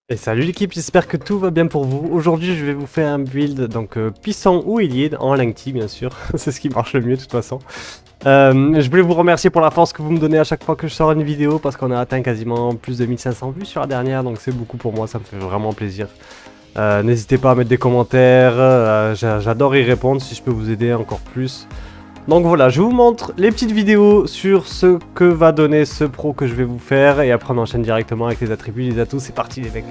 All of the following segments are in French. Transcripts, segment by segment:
Et salut l'équipe, j'espère que tout va bien pour vous. Aujourd'hui je vais vous faire un build donc piston ou Iliad en Lengthi bien sûr, c'est ce qui marche le mieux de toute façon. Je voulais vous remercier pour la force que vous me donnez à chaque fois que je sors une vidéo parce qu'on a atteint quasiment plus de 1500 vues sur la dernière, donc c'est beaucoup pour moi, ça me fait vraiment plaisir. N'hésitez pas à mettre des commentaires, j'adore y répondre si je peux vous aider encore plus. Donc voilà, je vous montre les petites vidéos sur ce que va donner ce pro que je vais vous faire et après on enchaîne directement avec les attributs, les atouts, c'est parti les mecs.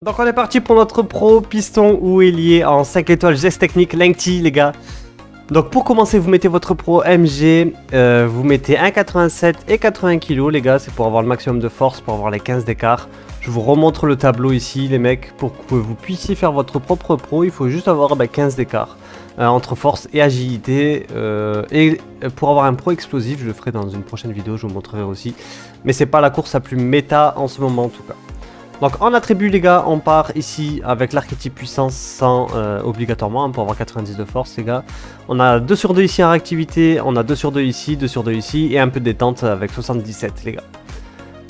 Donc on est parti pour notre pro piston ou ailier en 5 étoiles geste technique Lengthi les gars. Donc pour commencer vous mettez votre pro MG, vous mettez 1,87 et 80 kg les gars, c'est pour avoir le maximum de force, pour avoir les 15 d'écart. Je vous remontre le tableau ici les mecs, pour que vous puissiez faire votre propre pro, il faut juste avoir 15 d'écart entre force et agilité. Et pour avoir un pro explosif, je le ferai dans une prochaine vidéo, je vous montrerai aussi. Mais c'est pas la course la plus méta en ce moment en tout cas. Donc en attribut les gars, on part ici avec l'archétype puissance sans obligatoirement pour avoir 90 de force les gars. On a 2 sur 2 ici en réactivité, on a 2 sur 2 ici, 2 sur 2 ici et un peu de détente avec 77 les gars.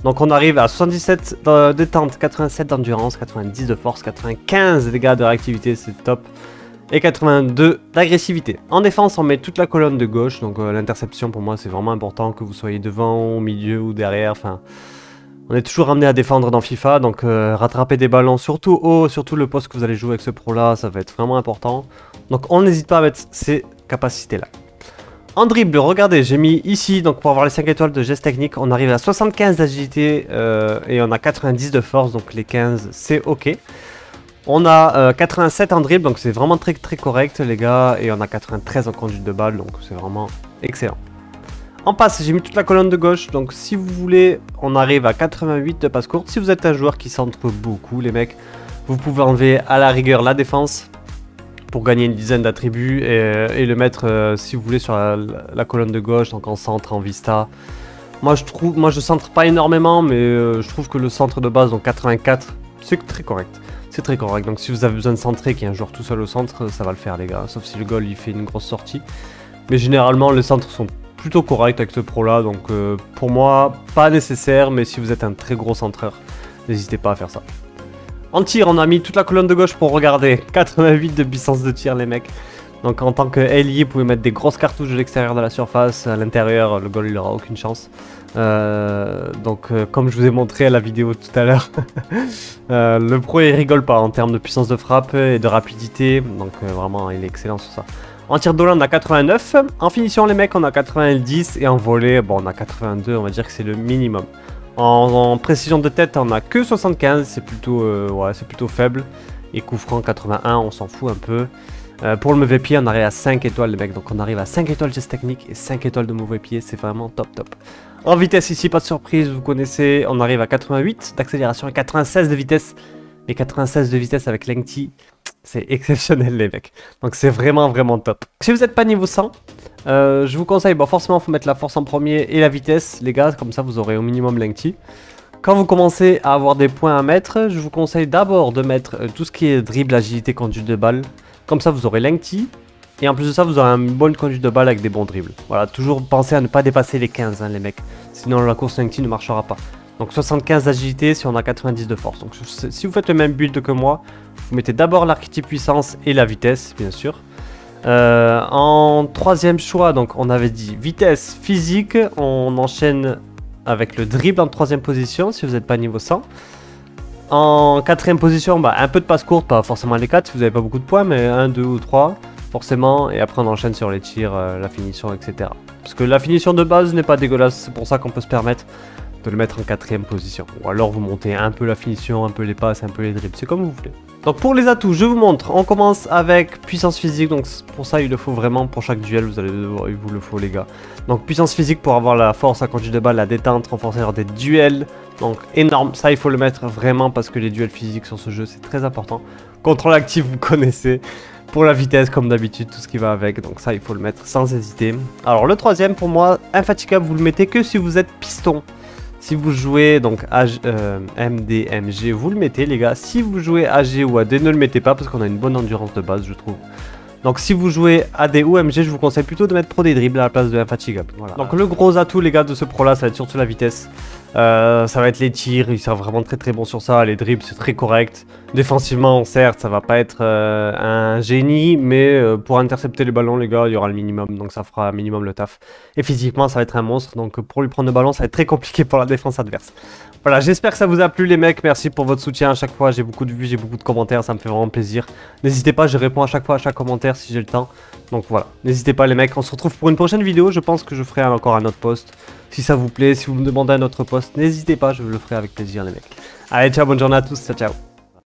Donc on arrive à 77 de détente, 87 d'endurance, 90 de force, 95 les gars de réactivité, c'est top. Et 82 d'agressivité. En défense on met toute la colonne de gauche, donc l'interception pour moi c'est vraiment important que vous soyez devant, au milieu ou derrière, enfin... On est toujours amené à défendre dans FIFA, donc rattraper des ballons, surtout haut, surtout le poste que vous allez jouer avec ce pro là, ça va être vraiment important. Donc on n'hésite pas à mettre ces capacités là. En dribble, regardez, j'ai mis ici, donc pour avoir les 5 étoiles de geste technique, on arrive à 75 d'agilité et on a 90 de force, donc les 15 c'est ok. On a 87 en dribble, donc c'est vraiment très correct les gars, et on a 93 en conduite de balle, donc c'est vraiment excellent. En passe, j'ai mis toute la colonne de gauche, donc si vous voulez, on arrive à 88 de passe courte. Si vous êtes un joueur qui centre beaucoup, les mecs, vous pouvez enlever à la rigueur la défense pour gagner une dizaine d'attributs et le mettre, si vous voulez, sur la colonne de gauche, donc en centre, en vista. Moi, je centre pas énormément, mais je trouve que le centre de base, donc 84, c'est très correct. C'est très correct, donc si vous avez besoin de centrer, qu'il y a un joueur tout seul au centre, ça va le faire, les gars. Sauf si le goal, il fait une grosse sortie. Mais généralement, les centres sont plutôt correct avec ce pro là, donc pour moi pas nécessaire, mais si vous êtes un très gros centreur, n'hésitez pas à faire ça. En tir, on a mis toute la colonne de gauche pour regarder, 88 de puissance de tir les mecs. Donc en tant que ailier, vous pouvez mettre des grosses cartouches de l'extérieur de la surface, à l'intérieur le goal il aura aucune chance. Comme je vous ai montré à la vidéo tout à l'heure, le pro il rigole pas en termes de puissance de frappe et de rapidité, donc vraiment il est excellent sur ça. En tir de on a 89, en finition les mecs on a 90 et en volée bon on a 82, on va dire que c'est le minimum. En précision de tête on a que 75, c'est plutôt, plutôt faible. Et coup franc 81, on s'en fout un peu. Pour le mauvais pied on arrive à 5 étoiles les mecs, donc on arrive à 5 étoiles geste technique et 5 étoiles de mauvais pied, c'est vraiment top. En vitesse ici pas de surprise, vous connaissez, on arrive à 88 d'accélération et 96 de vitesse. Et 96 de vitesse avec Lengthi, c'est exceptionnel les mecs. Donc c'est vraiment top. Si vous n'êtes pas niveau 100, je vous conseille, bon forcément il faut mettre la force en premier et la vitesse les gars, comme ça vous aurez au minimum Lengthi. Quand vous commencez à avoir des points à mettre, je vous conseille d'abord de mettre tout ce qui est dribble, agilité, conduite de balle. Comme ça vous aurez Lengthi. Et en plus de ça vous aurez une bonne conduite de balle avec des bons dribbles. Voilà, toujours pensez à ne pas dépasser les 15 hein, les mecs. Sinon la course Lengthi ne marchera pas. Donc 75 d'agilité si on a 90 de force. Donc si vous faites le même build que moi, vous mettez d'abord l'archétype puissance et la vitesse, bien sûr. En troisième choix, donc on avait dit vitesse, physique. On enchaîne avec le dribble en troisième position si vous n'êtes pas niveau 100. En quatrième position, bah, un peu de passe courte, pas forcément les 4 si vous n'avez pas beaucoup de points, mais 1, 2 ou 3 forcément. Et après on enchaîne sur les tirs, la finition, etc. Parce que la finition de base n'est pas dégueulasse, c'est pour ça qu'on peut se permettre de le mettre en quatrième position. Ou alors vous montez un peu la finition, un peu les passes, un peu les dribbles, c'est comme vous voulez. Donc pour les atouts, je vous montre, on commence avec puissance physique, donc pour ça il le faut vraiment, pour chaque duel il vous le faut les gars. Donc puissance physique pour avoir la force à conduite de balle, la détente, renforcer lors des duels, donc énorme, ça il faut le mettre vraiment parce que les duels physiques sur ce jeu c'est très important. Contrôle actif vous connaissez, Pour la vitesse, comme d'habitude, tout ce qui va avec. Donc ça, il faut le mettre sans hésiter. Alors le troisième, pour moi, infatigable, vous le mettez que si vous êtes piston. Si vous jouez donc MD, MG, vous le mettez les gars. Si vous jouez AG ou AD, ne le mettez pas parce qu'on a une bonne endurance de base, je trouve. Donc si vous jouez AD ou MG, je vous conseille plutôt de mettre Pro des dribbles à la place de infatigable. Voilà. Donc le gros atout les gars de ce pro là, ça va être surtout la vitesse. Ça va être les tirs, ils sont vraiment très bon sur ça. Les dribbles c'est très correct. Défensivement certes ça va pas être un génie, mais pour intercepter les ballons les gars il y aura le minimum. Donc ça fera minimum le taf. Et physiquement ça va être un monstre. Donc pour lui prendre le ballon ça va être très compliqué pour la défense adverse. Voilà, j'espère que ça vous a plu les mecs, merci pour votre soutien à chaque fois, j'ai beaucoup de vues, j'ai beaucoup de commentaires, ça me fait vraiment plaisir. N'hésitez pas, je réponds à chaque fois à chaque commentaire si j'ai le temps. Donc voilà, n'hésitez pas les mecs, on se retrouve pour une prochaine vidéo, je pense que je ferai encore un autre post. Si ça vous plaît, si vous me demandez un autre post, n'hésitez pas, je le ferai avec plaisir les mecs. Allez, ciao, bonne journée à tous, ciao ciao.